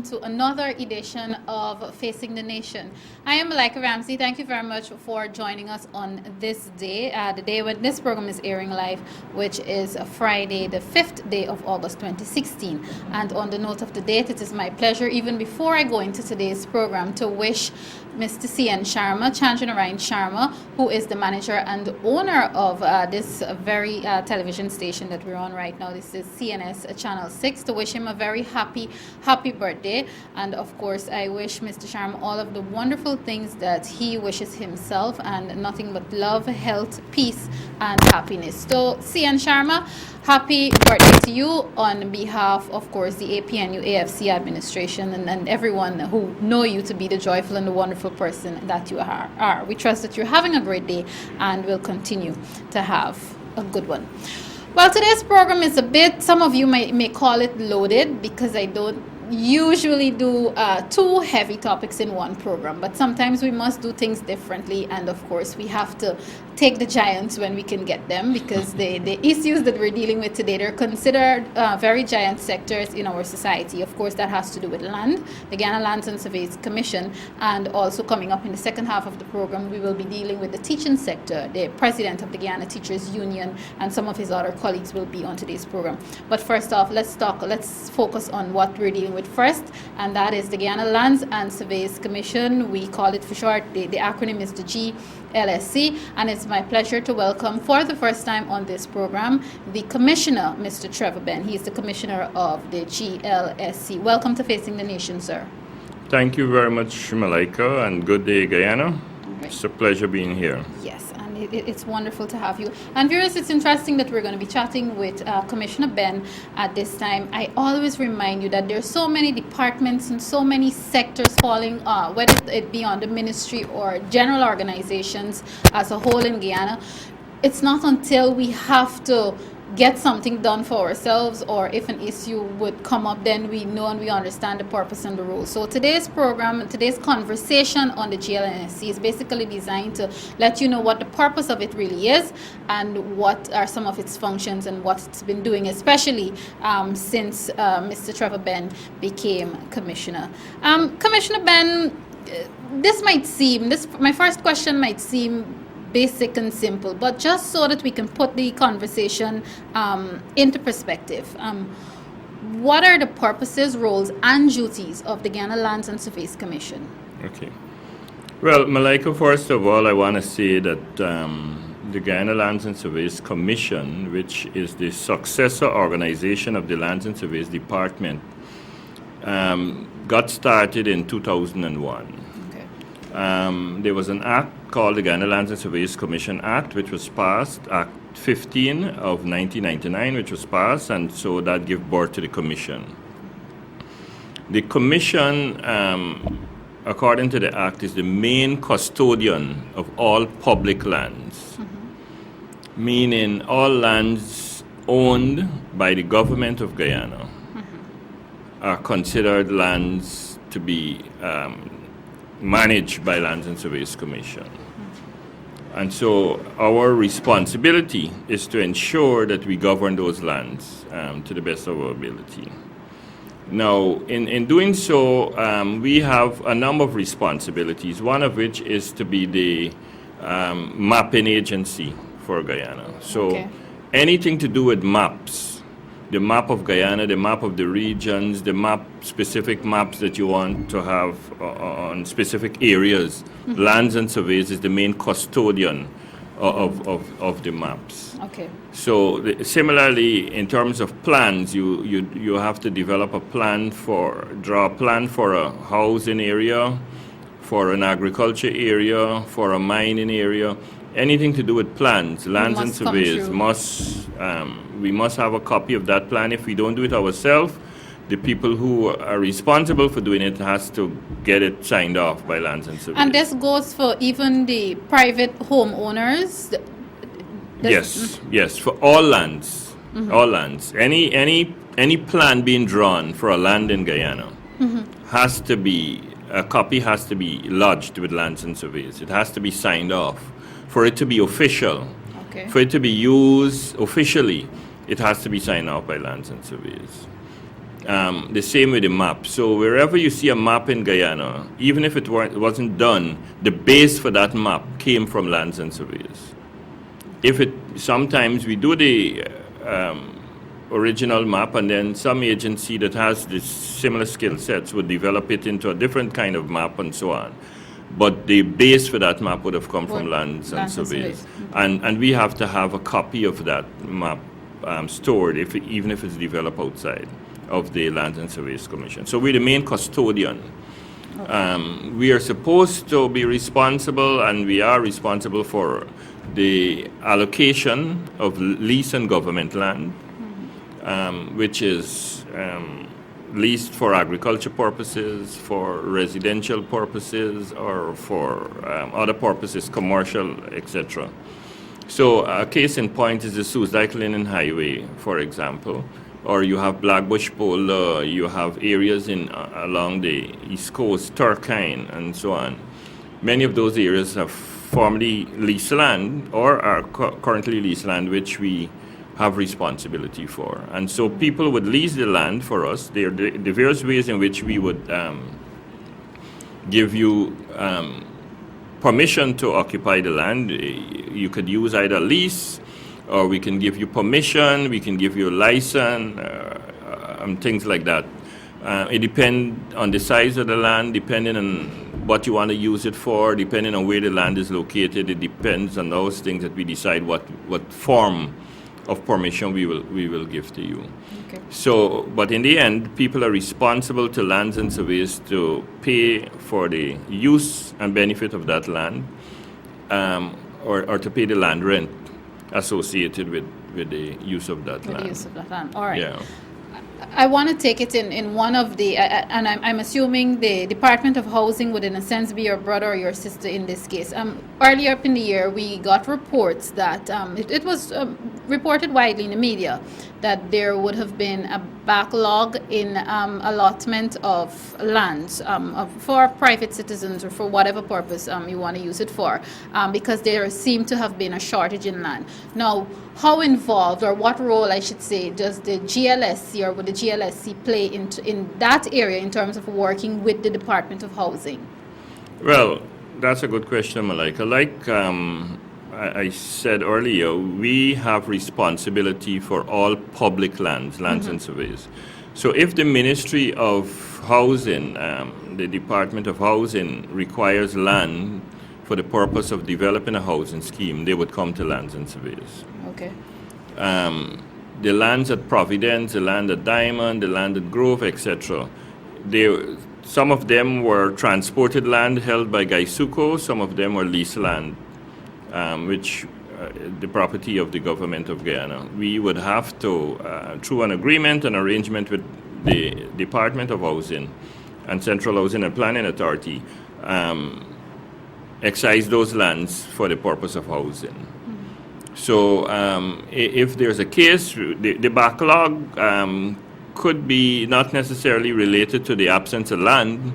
to another edition of Facing the Nation. I am Malika Ramsey. Thank you very much for joining us on this day, the day when this program is airing live, which is Friday, the 5th day of August 2016. And on the note of the date, it is my pleasure, even before I go into today's program, to wish Mr. C.N. Sharma, Chandranarayan Sharma, who is the manager and owner of this very television station that we're on right now. This is CNS Channel 6, to wish him a very happy birthday. And of course, I wish Mr. Sharma all of the wonderful things that he wishes himself, and nothing but love, health, peace, and happiness. So, C.N. Sharma, happy birthday to you on behalf, of course, the APNU AFC administration and everyone who know you to be the joyful and the wonderful person that you are. We trust that you're having a great day and will continue to have a good one. Well, today's program is a bit, some of you may call it loaded, because I don't usually do two heavy topics in one program, but sometimes we must do things differently, and of course we have to take the giants when we can get them, because the issues that we're dealing with today, they're considered very giant sectors in our society. Of course, that has to do with land, the Guyana Lands and Surveys Commission, and also coming up in the second half of the program, we will be dealing with the teaching sector. The president of the Guyana Teachers Union and some of his other colleagues will be on today's program. But first off, let's focus on what we're dealing with first, and that is the Guyana Lands and Surveys Commission. We call it for short, the acronym is the GLSC, and it's my pleasure to welcome for the first time on this program the Commissioner, Mr. Trevor Benn. He is the Commissioner of the GLSC. Welcome to Facing the Nation, sir. Thank you very much, Malika, and good day, Guyana. Right. It's a pleasure being here. Yes. It's wonderful to have you. And viewers, it's interesting that we're going to be chatting with Commissioner Benn at this time. I always remind you that there are so many departments and so many sectors falling, whether it be on the ministry or general organizations as a whole in Guyana. It's not until we have to get something done for ourselves, or if an issue would come up, then we know and we understand the purpose and the rules. So today's program, today's conversation on the GLSC is basically designed to let you know what the purpose of it really is, and what are some of its functions and what it's been doing, especially since Mr. Trevor Benn became Commissioner. Commissioner Benn, my first question might seem basic and simple, but just so that we can put the conversation into perspective, what are the purposes, roles, and duties of the Guyana Lands and Surveys Commission? Okay. Well, Malika, first of all, I want to say that the Guyana Lands and Surveys Commission, which is the successor organization of the Lands and Surveys Department, got started in 2001. There was an act called the Guyana Lands and Surveys Commission Act, which was passed, Act 15 of 1999, which was passed, and so that gave birth to the commission. The commission, according to the act, is the main custodian of all public lands, meaning all lands owned by the government of Guyana are considered lands to be managed by Lands and Surveys Commission. And so our responsibility is to ensure that we govern those lands to the best of our ability. Now, in doing so, we have a number of responsibilities, one of which is to be the mapping agency for Guyana. So anything to do with maps, the map of Guyana, the map of the regions, the specific maps that you want to have on specific areas. Lands and Surveys is the main custodian of the maps. Okay. So similarly, in terms of plans, you have to develop draw a plan for a housing area, for an agriculture area, for a mining area. Anything to do with plans, Lands and Surveys we must have a copy of that plan. If we don't do it ourselves, the people who are responsible for doing it has to get it signed off by Lands and Surveys. And this goes for even the private homeowners? Yes, for all lands. All lands. Any plan being drawn for a land in Guyana has to be, a copy has to be lodged with Lands and Surveys. It has to be signed off. For it to be official, for it to be used officially, it has to be signed off by Lands and Surveys. The same with the map. So wherever you see a map in Guyana, even if it wasn't done, the base for that map came from Lands and Surveys. Sometimes we do the original map, and then some agency that has this similar skill sets would develop it into a different kind of map and so on. But the base for that map would have come from Lands and Surveys. And we have to have a copy of that map stored, even if it's developed outside of the Lands and Surveys Commission. So we're the main custodian. Okay. We are supposed to be responsible, and we are responsible for the allocation of lease and government land, which is leased for agriculture purposes, for residential purposes, or for other purposes, commercial, etc. So a case in point is the Suzdijk-Linen Highway, for example, or you have Blackbush Pole, you have areas along the East Coast, Turkine, and so on. Many of those areas have formerly leased land or are currently leased land, which we have responsibility for. And so people would lease the land for us. There are the various ways in which we would give you permission to occupy the land. You could use either lease, or we can give you permission, we can give you a license, things like that. It depends on the size of the land, depending on what you want to use it for, depending on where the land is located. It depends on those things that we decide what form of permission we will give to you. Okay. So, but in the end, people are responsible to Lands and Surveys to pay for the use and benefit of that land, or to pay the land rent associated with the use of that land. The use of that land. All right. Yeah. I want to take it in one of the, and I'm assuming the Department of Housing would in a sense be your brother or your sister in this case. Earlier up in the year, we got reports that it was reported widely in the media that there would have been a backlog in allotment of lands for private citizens or for whatever purpose you want to use it for, because there seemed to have been a shortage in land. Now, how involved, or what role, I should say, does the GLSC or would the GLSC play in that area in terms of working with the Department of Housing? Well, that's a good question, Malika. Like I said earlier, we have responsibility for all public lands and surveys. So if the Ministry of Housing, the Department of Housing requires land for the purpose of developing a housing scheme, they would come to Lands and Surveys. Okay. The lands at Providence, the land at Diamond, the land at Grove, etc. Some of them were transported land held by Gaisuco, some of them were leased land, which the property of the government of Guyana. We would have to, through an agreement, an arrangement with the Department of Housing and Central Housing and Planning Authority, excise those lands for the purpose of housing. So if there's a case, the backlog could be not necessarily related to the absence of land.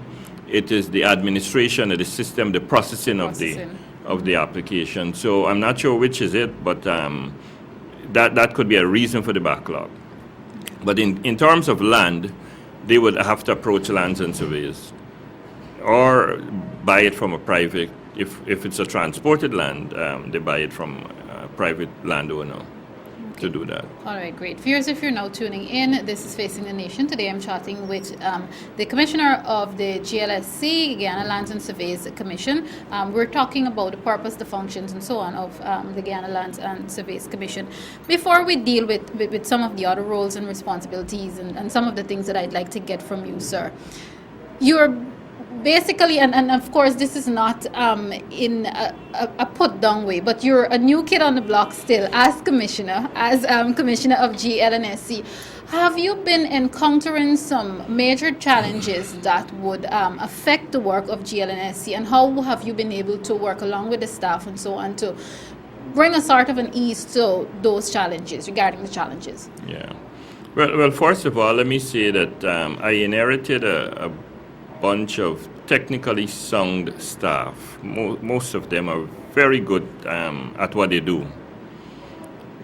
It is the administration of the system, the processing. of the application. So I'm not sure which is it, but that could be a reason for the backlog. But in terms of land, they would have to approach Lands and Surveys or buy it from a private. If it's a transported land, they buy it from a private landowner to do that. All right, great. Viewers, if you're now tuning in, this is Facing the Nation. Today I'm chatting with the Commissioner of the GLSC, Guyana Lands and Surveys Commission. We're talking about the purpose, the functions, and so on of the Guyana Lands and Surveys Commission. Before we deal with some of the other roles and responsibilities and some of the things that I'd like to get from you, sir, you're basically, and of course this is not in a put down way, but you're a new kid on the block still as Commissioner of GLSC. Have you been encountering some major challenges that would affect the work of GLSC, and how have you been able to work along with the staff and so on to bring a sort of an ease to those challenges, regarding the challenges? Yeah. Well, first of all, let me say that I inherited a bunch of technically sound staff. Most of them are very good at what they do.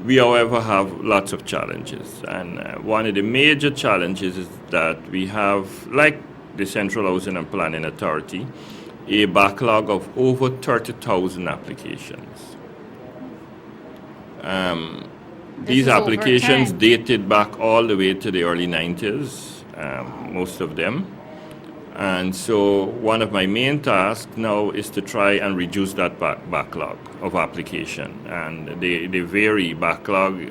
We, however, have lots of challenges. And one of the major challenges is that we have, like the Central Housing and Planning Authority, a backlog of over 30,000 applications. These applications dated back all the way to the early 90s, most of them. And so one of my main tasks now is to try and reduce that backlog of application. And they vary, backlog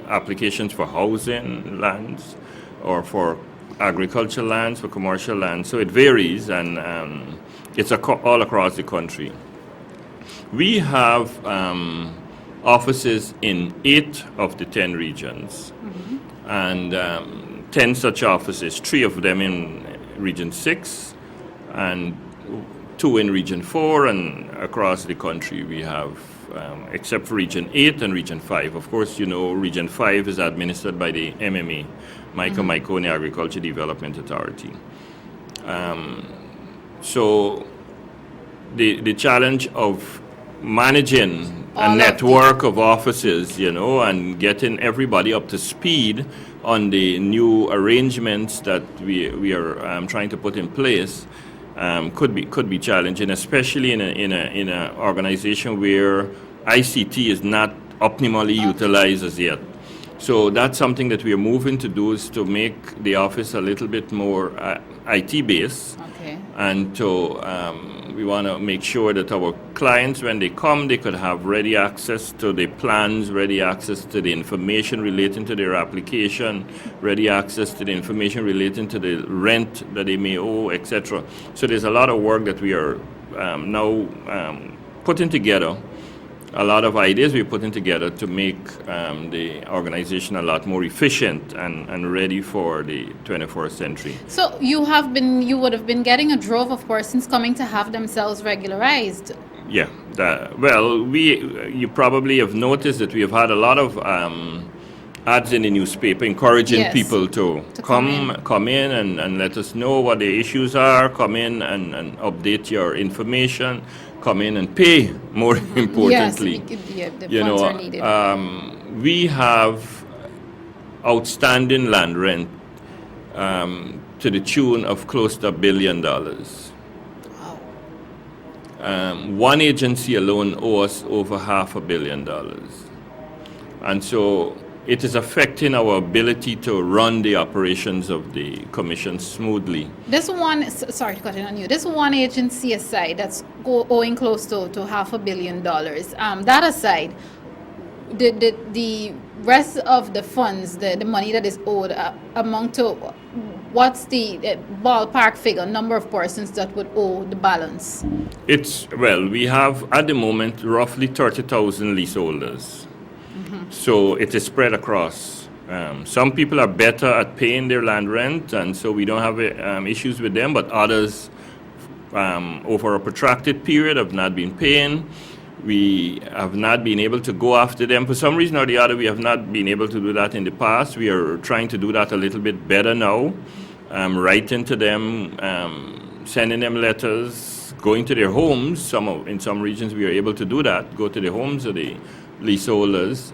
applications for housing lands or for agricultural lands, for commercial lands. So it varies, and it's all across the country. We have offices in 8 of the 10 regions, and 10 such offices, 3 of them in Region 6 and 2 in Region 4, and across the country we have, except for Region 8 and Region 5. Of course, you know, Region 5 is administered by the MMA, Micronesia Agriculture Development Authority. So the challenge of managing a network of offices, you know, and getting everybody up to speed on the new arrangements that we are trying to put in place could be challenging, especially in a organization where ICT is not optimally utilized as yet. So that's something that we are moving to do, is to make the office a little bit more IT based. Okay. And to we want to make sure that our clients, when they come, they could have ready access to the plans, ready access to the information relating to their application, ready access to the information relating to the rent that they may owe, etc. So there's a lot of work that we are now putting together, a lot of ideas we're putting together to make the organization a lot more efficient and ready for the 21st century. So you would have been getting a drove of persons coming to have themselves regularized. Yeah. You probably have noticed that we have had a lot of ads in the newspaper encouraging people to come in and let us know what the issues are, come in and update your information, come in and pay, more importantly. Yes, the funds are needed. We have outstanding land rent to the tune of close to $1 billion. One agency alone owes us over $500 million. And so it is affecting our ability to run the operations of the commission smoothly. Sorry to cut in on you. This one agency aside, that's owing close to $500 million. That aside, the rest of the funds, the money that is owed, amount to what's the ballpark figure, number of persons that would owe the balance? We have at the moment roughly 30,000 leaseholders. So it is spread across. Some people are better at paying their land rent, and so we don't have issues with them, but others, over a protracted period, have not been paying. We have not been able to go after them. For some reason or the other, we have not been able to do that in the past. We are trying to do that a little bit better now, writing to them, sending them letters, going to their homes. In some regions, we are able to do that, go to the homes of the leaseholders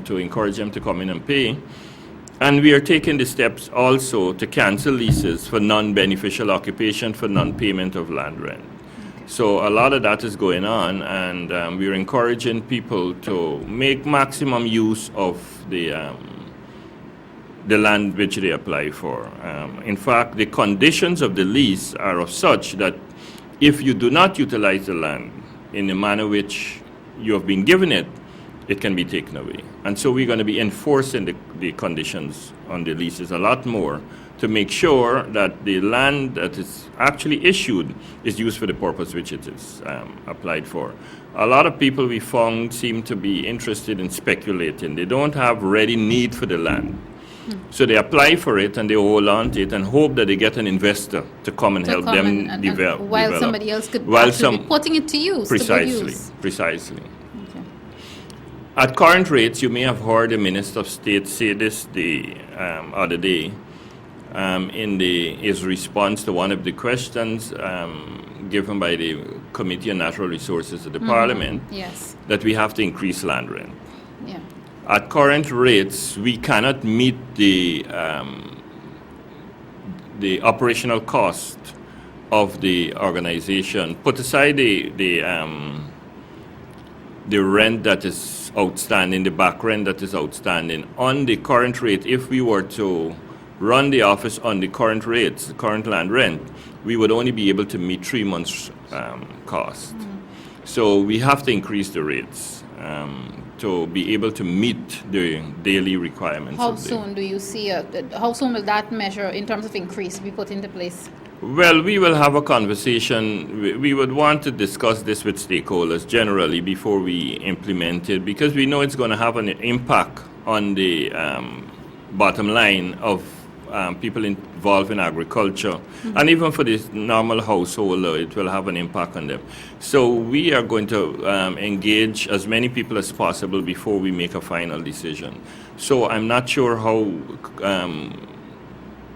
to encourage them to come in and pay. And we are taking the steps also to cancel leases for non-beneficial occupation for non-payment of land rent. So a lot of that is going on, and we're encouraging people to make maximum use of the land which they apply for. In fact, the conditions of the lease are of such that if you do not utilize the land in the manner which you have been given it, it can be taken away. And so we're going to be enforcing the conditions on the leases a lot more to make sure that the land that is actually issued is used for the purpose which it is applied for. A lot of people we found seem to be interested in speculating. They don't have ready need for the land. So they apply for it and they hold on to it and hope that they get an investor to come and help them develop. While somebody else could actually be putting it to use. Precisely. At current rates, you may have heard the Minister of State say this the other day in his response to one of the questions given by the Committee on Natural Resources of the Parliament, yes, that we have to increase land rent. Yeah. At current rates, we cannot meet the operational cost of the organization. Put aside the rent that is outstanding, the back rent that is outstanding. On the current rate, if we were to run the office on the current rates, the current land rent, we would only be able to meet 3 months' cost. So we have to increase the rates to be able to meet the daily requirements. How soon do you see, how soon will that measure in terms of increase be put into place? Well, we will have a conversation. We would want to discuss this with stakeholders generally before we implement it, because we know it's going to have an impact on the bottom line of people involved in agriculture. And even for this normal household, it will have an impact on them. So we are going to engage as many people as possible before we make a final decision. So I'm not sure how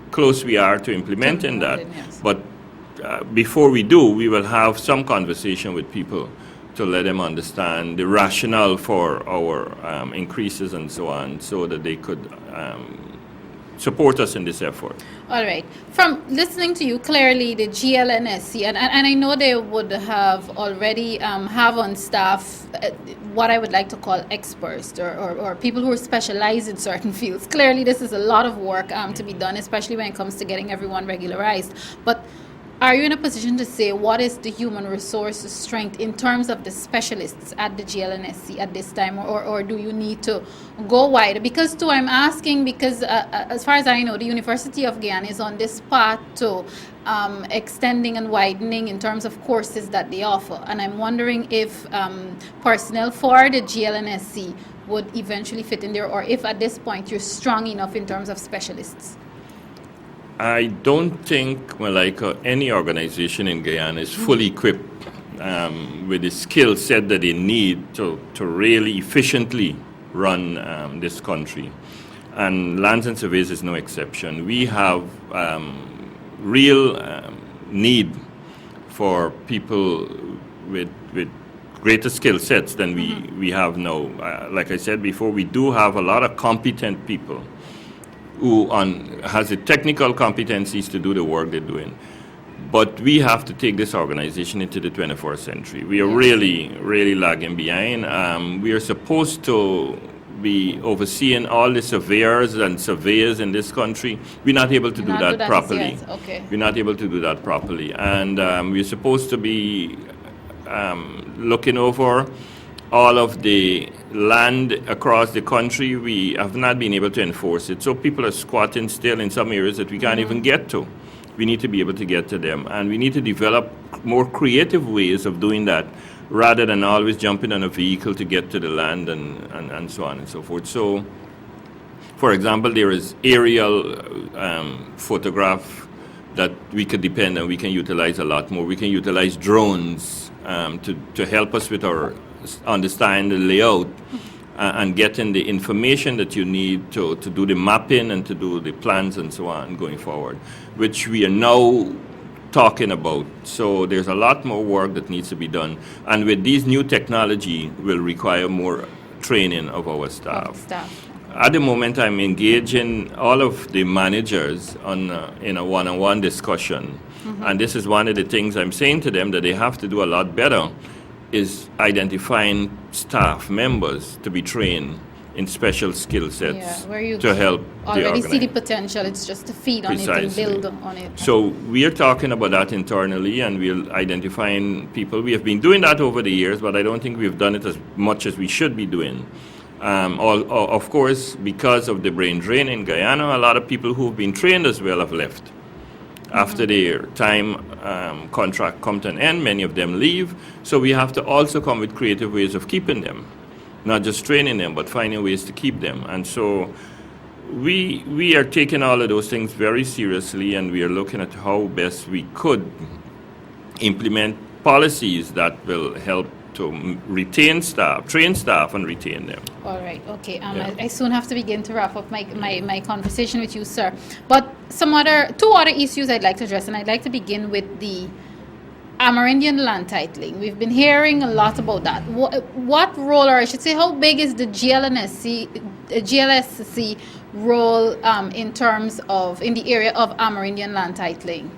close we are to implementing that. Yes. But before we do, we will have some conversation with people to let them understand the rationale for our increases and so on, so that they could support us in this effort. All right. From listening to you, clearly the GLNSC, and I know they would have already have on staff what I would like to call experts or people who are specialized in certain fields. Clearly this is a lot of work to be done, especially when it comes to getting everyone regularized. But are you in a position to say what is the human resource strength in terms of the specialists at the GLNSC at this time, or do you need to go wider? Because too, I'm asking because as far as I know, the University of Guyana is on this path to extending and widening in terms of courses that they offer. And I'm wondering if personnel for the GLNSC would eventually fit in there, or if at this point you're strong enough in terms of specialists. I don't think, Malika, any organization in Guyana is fully equipped with the skill set that they need to really efficiently run this country. And Lands and Surveys is no exception. We have real need for people with greater skill sets than we have now. Like I said before, we do have a lot of competent people who has the technical competencies to do the work they're doing. But we have to take this organization into the 21st century. We are really, really lagging behind. We are supposed to be overseeing all the surveyors and surveyors in this country. We're not able to do that properly. Yes. Okay. We're not able to do that properly. And we're supposed to be looking over all of the land across the country. We have not been able to enforce it. So people are squatting still in some areas that we can't even get to. We need to be able to get to them. And we need to develop more creative ways of doing that rather than always jumping on a vehicle to get to the land and so on and so forth. So, for example, there is aerial photograph that we could depend on. We can utilize a lot more. We can utilize drones to help us with our understand the layout and getting the information that you need to do the mapping and to do the plans and so on going forward, which we are now talking about. So there's a lot more work that needs to be done. And with these new technology will require more training of our staff. At the moment, I'm engaging all of the managers in a one-on-one discussion. And this is one of the things I'm saying to them that they have to do a lot better, is identifying staff members to be trained in special skill sets where you to help already see the potential. It's just to feed on it and build on it. So we are talking about that internally, and we're identifying people. We have been doing that over the years, but I don't think we've done it as much as we should be doing. Of course, because of the brain drain in Guyana, a lot of people who've been trained as well have left. After their time contract comes to an end, many of them leave. So we have to also come with creative ways of keeping them, not just training them, but finding ways to keep them. And so we are taking all of those things very seriously, and we are looking at how best we could implement policies that will help to retain staff, train staff, and retain them. All right. Okay. I soon have to begin to wrap up my conversation with you, sir. But two other issues I'd like to address, and I'd like to begin with the Amerindian land titling. We've been hearing a lot about that. What role, or I should say, how big is the GLSC role in terms of in the area of Amerindian land titling?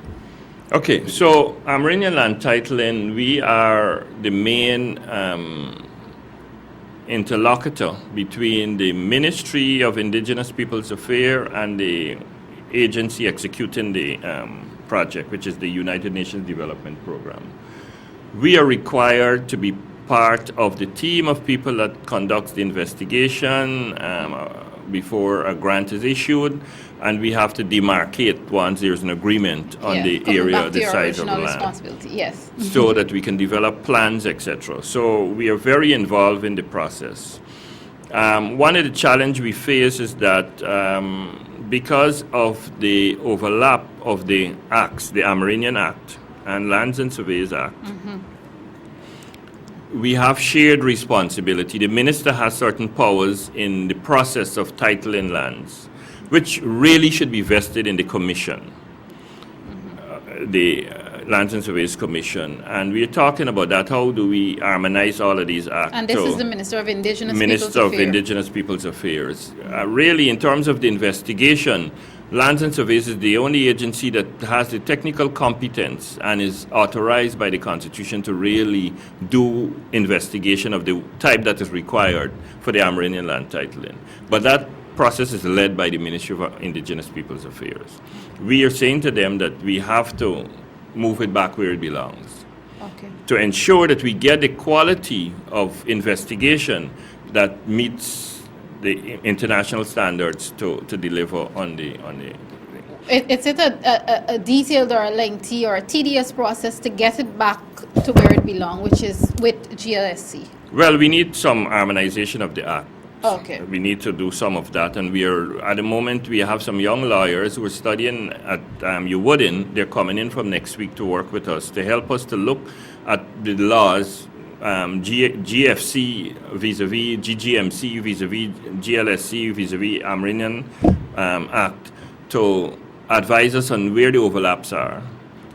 Okay, so Amerindian land titling, we are the main interlocutor between the Ministry of Indigenous Peoples Affairs and the agency executing the project, which is the United Nations Development Program. We are required to be part of the team of people that conducts the investigation before a grant is issued, and we have to demarcate once there's an agreement on the area, the size of the land, yes, so that we can develop plans, etc. So we are very involved in the process. One of the challenges we face is that because of the overlap of the acts, the Amerindian Act and Lands and Surveys Act, we have shared responsibility. The minister has certain powers in the process of titling lands, which really should be vested in the commission, the Lands and Surveys Commission. And we're talking about that. How do we harmonize all of these acts? And this is the Minister of Indigenous Peoples Affairs. Really, in terms of the investigation, Lands and Surveys is the only agency that has the technical competence and is authorized by the Constitution to really do investigation of the type that is required for the Amerindian land titling. But that process is led by the Ministry of Indigenous Peoples Affairs. We are saying to them that we have to move it back where it belongs, to ensure that we get the quality of investigation that meets the international standards to deliver on the. Is it a detailed or a lengthy or a tedious process to get it back to where it belongs, which is with GLSC? Well, we need some harmonization of the act. Okay. We need to do some of that, and we are at the moment we have some young lawyers who are studying at UWoodin. They're coming in from next week to work with us to help us to look at the laws, GFC vis-a-vis GGMC vis-a-vis GLSC vis-a-vis Amerindian Act, to advise us on where the overlaps are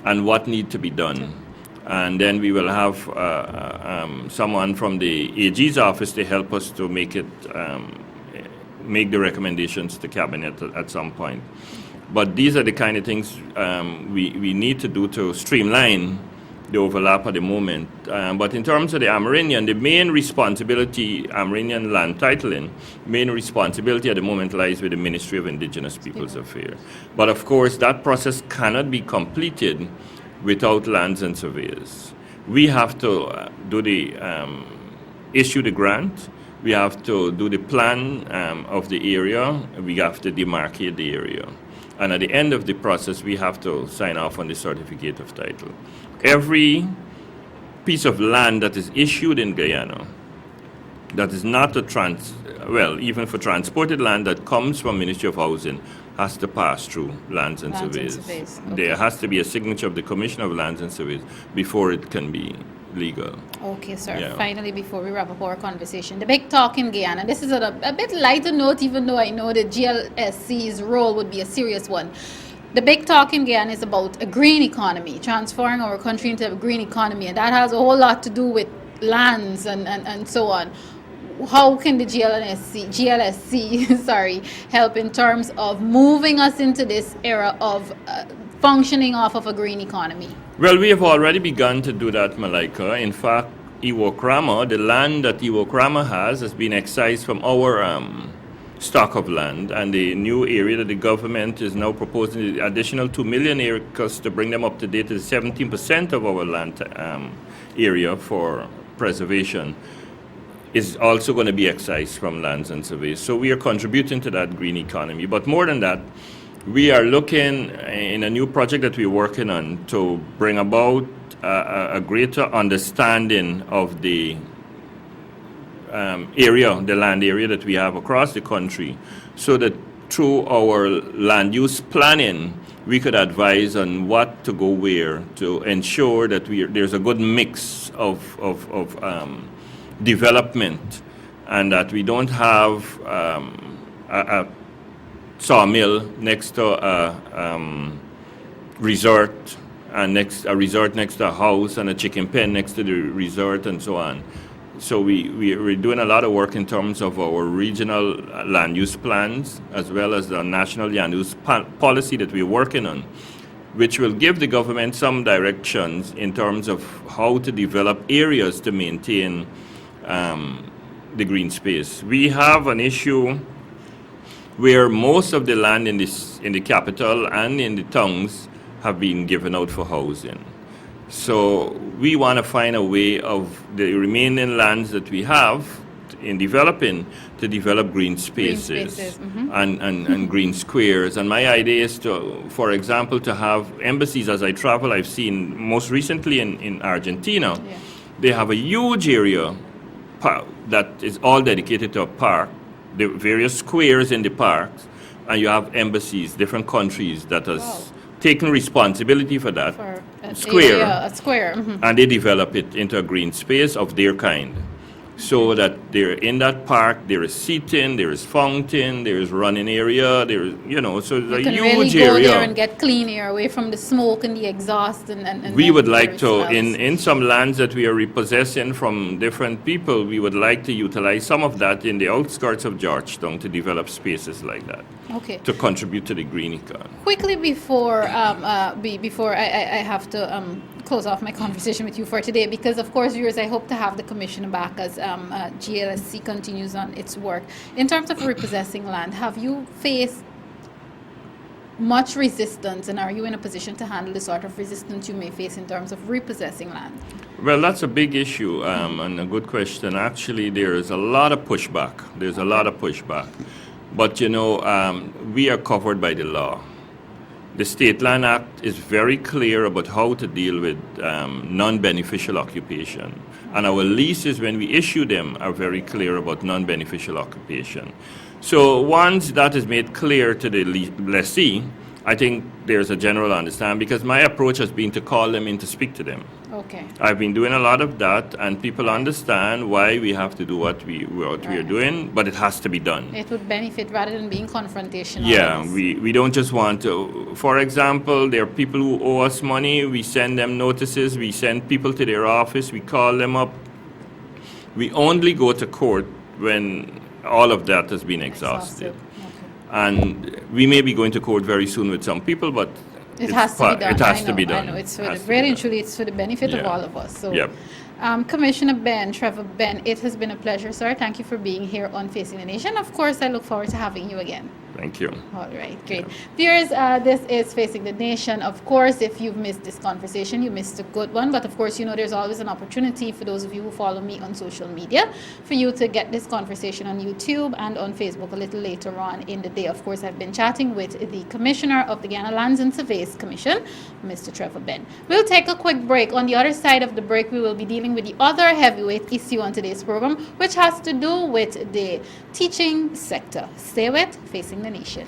and what need to be done. And then we will have someone from the AG's office to help us to make the recommendations to Cabinet at some point. But these are the kind of things we need to do to streamline the overlap at the moment. But in terms of the Amerindian, the main responsibility, Amerindian land titling, main responsibility at the moment lies with the Ministry of Indigenous Peoples Affairs. But of course, that process cannot be completed without lands and surveys. We have to issue the grant, we have to do the plan of the area, we have to demarcate the area. And at the end of the process, we have to sign off on the certificate of title. Every piece of land that is issued in Guyana, that is not even for transported land that comes from Ministry of Housing, has to pass through Lands and Surveys. Okay. There has to be a signature of the Commissioner of Lands and Surveys before it can be legal. Okay, sir. Yeah. Finally, before we wrap up our conversation, the big talk in Guyana. This is a bit lighter note, even though I know that GLSC's role would be a serious one. The big talk in Guyana is about a green economy, transforming our country into a green economy, and that has a whole lot to do with lands and so on. How can the GLSC help in terms of moving us into this era of functioning off of a green economy? Well, we have already begun to do that, Malika. In fact, Iwokrama, the land that Iwokrama has been excised from our stock of land, and the new area that the government is now proposing, the additional 2 million acres to bring them up to date, is 17% of our land area for preservation, is also going to be excised from Lands and Surveys. So we are contributing to that green economy. But more than that, we are looking in a new project that we're working on to bring about a greater understanding of the the land area that we have across the country, so that through our land use planning, we could advise on what to go where to ensure that there's a good mix of development, and that we don't have a sawmill next to a resort and a resort next to a house, and a chicken pen next to the resort, and so on. So we're doing a lot of work in terms of our regional land use plans, as well as the national land use policy that we're working on, which will give the government some directions in terms of how to develop areas to maintain the green space. We have an issue where most of the land in the capital and in the towns have been given out for housing. So we want to find a way of the remaining lands that we have in developing to develop green spaces, and green squares. And my idea is to, for example, to have embassies. As I travel, I've seen most recently in Argentina, they have a huge area that is all dedicated to a park, the various squares in the parks, and you have embassies, different countries that has taken responsibility for that a square, and they develop it into a green space of their kind. So that they're in that park, there is seating, there is fountain, there is running area, there is, so it's a huge area. You can really go there and get clean air away from the smoke and the exhaust and we would like to, in some lands that we are repossessing from different people, we would like to utilize some of that in the outskirts of Georgetown to develop spaces like that. Okay. To contribute to the green economy. Quickly before I have to close off my conversation with you for today, because of course, viewers, I hope to have the commissioner back as GLSC continues on its work. In terms of repossessing land, have you faced much resistance, and are you in a position to handle the sort of resistance you may face in terms of repossessing land? Well, that's a big issue and a good question. Actually, there is a lot of pushback. But, we are covered by the law. The State Land Act is very clear about how to deal with non-beneficial occupation. And our leases, when we issue them, are very clear about non-beneficial occupation. So once that is made clear to the lessee, I think there's a general understanding, because my approach has been to call them in to speak to them. Okay. I've been doing a lot of that, and people understand why we have to do what we are doing, but it has to be done. It would benefit rather than being confrontational. Yeah, we don't just want to. For example, there are people who owe us money. We send them notices. We send people to their office. We call them up. We only go to court when all of that has been exhausted. Okay. And we may be going to court very soon with some people, but it has to be done. It has to be done. I know. It's really and truly, it's for the benefit of all of us. So, Commissioner Benn, Trevor Benn, it has been a pleasure, sir. Thank you for being here on Facing the Nation. Of course, I look forward to having you again. Thank you. All right, great. Viewers, this is Facing the Nation. Of course, if you've missed this conversation, you missed a good one. But of course, there's always an opportunity for those of you who follow me on social media for you to get this conversation on YouTube and on Facebook a little later on in the day. Of course, I've been chatting with the Commissioner of the Guyana Lands and Surveys Commission, Mr. Trevor Benn. We'll take a quick break. On the other side of the break, we will be dealing with the other heavyweight issue on today's program, which has to do with the teaching sector. Stay with Facing the Nation.